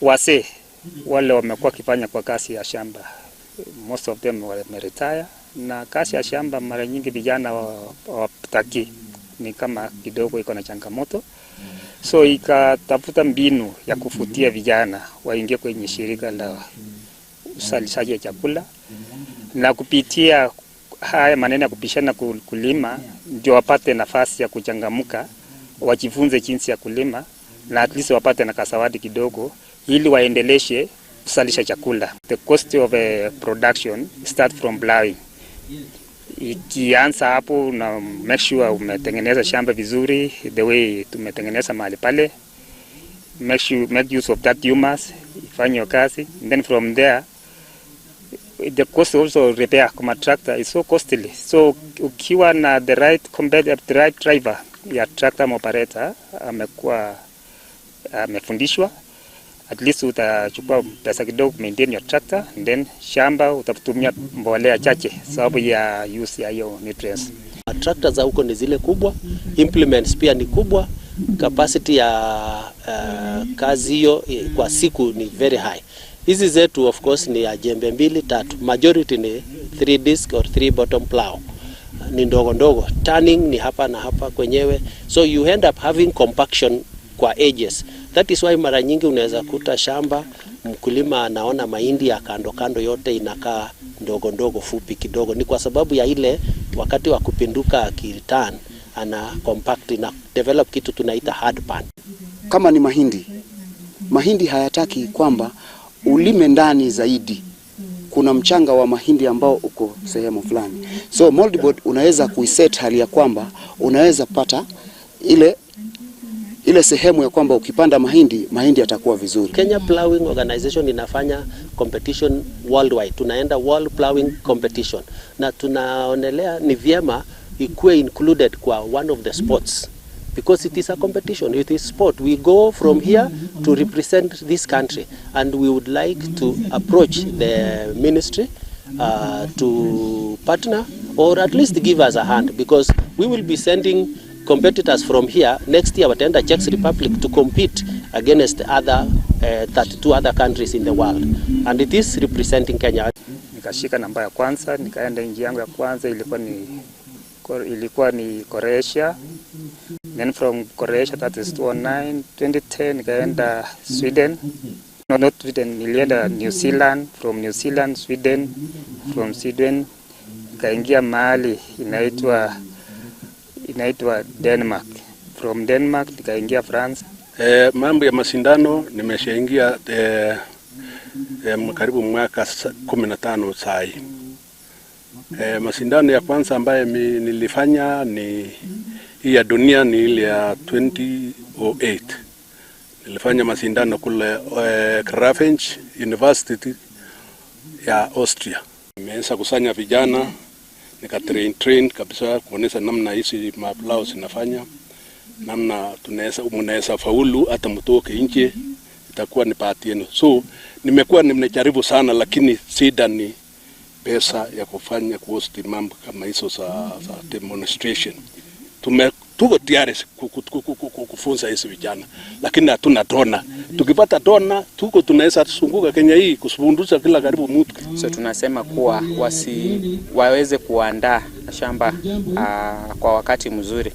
wase wale wamekuwa kifanya kwa kazi ya shamba, most of them wameretire, na kazi ya shamba mara nyingi vijana wapataki, ni kama kidogo iko na changamoto. So ikatafuta mbinu ya kufutia vijana waingie kwenye shirika la usalishaji wa chakula, na kupitia haya maneno ya kupishana kulima ndio wapate nafasi ya kuchangamuka, wajifunze jinsi ya kulima, na at least wapate na kasawadi kidogo ili waendeleshe kusalisha chakula. The cost of production start from plowing. Ikianza hapo na make sure umetengeneza shamba vizuri the way tumetengeneza mahali pale, make use of that humus, ifanye kazi, and then from there the cost also repair kama tractor is so costly. So ukiwa na the right driver ya tractor operator amefundishwa, at least utachukua pesa kidogo maintain your tractor, and then shamba utatumia mbolea chache sababu ya use ya hiyo nutrients. Tractors za huko ni zile kubwa, implements pia ni kubwa, capacity ya kazi hiyo kwa siku ni very high. Hizi zetu of course ni ya jembe 2-3, majority ni 3 disc or 3 bottom plow, ni ndogo ndogo, turning ni hapa na hapa kwenyewe, so you end up having compaction kwa edges. That is why mara nyingi unaweza kuta shamba mkulima anaona mahindi ya kando kando yote inakaa ndogo ndogo fupi kidogo, ni kwa sababu ya ile wakati wa kupinduka akireturn ana compact na develop kitu tunaita hard pan. Kama ni mahindi hayataki kwamba ulime ndani zaidi, kuna mchanga wa mahindi ambao uko sehemu fulani, so moldboard unaweza kuiset hali ya kwamba unaweza pata ile sehemu ya kwamba ukipanda mahindi yatakuwa vizuri. Kenya Plowing Organization inafanya competition worldwide. Tunaenda world plowing competition, na tunaonelea ni vyema ikuwe included kwa one of the sports, because it is a competition, it is sport. We go from here to represent this country, and we would like to approach the ministry to partner or at least give us a hand, because we will be sending competitors from here next year wataenda Czech Republic to compete against other 32 other countries in the world, and it is representing Kenya. Nikashika namba ya kwanza, nikaenda nchi yangu ya kwanza ilikuwa ni Croatia, then from Croatia that is 2010 nikaenda Sweden, not Sweden, nilienda New Zealand, from New Zealand Sweden, from Sweden nikaingia mahali inaitwa Denmark, from Denmark nikaingia France. Mambo ya mashindano nimeshaingia karibu mwaka 15 sai. Mashindano ya kwanza ambaye nilifanya ni hii ya dunia, ni ile ya 2008. Nilifanya mashindano kule Krafench University ya Austria. Nimeanza kusanya vijana, nika train kabisa kuonesha namna hizi maplau zinafanya, namna tunaweza faulu hata mtoke nje, itakuwa ni bahati yenu. So nimekuwa nimejaribu sana, lakini shida ni pesa ya kufanya kuhost mambo kama hizo za demonstration. Tuko tayari kufunza hizo vijana, lakini hatuna dona. Tukipata dona tunaweza sunguka Kenya hii kusundusha kila karibu mtu. So tunasema kuwa waweze kuandaa shamba kwa wakati mzuri.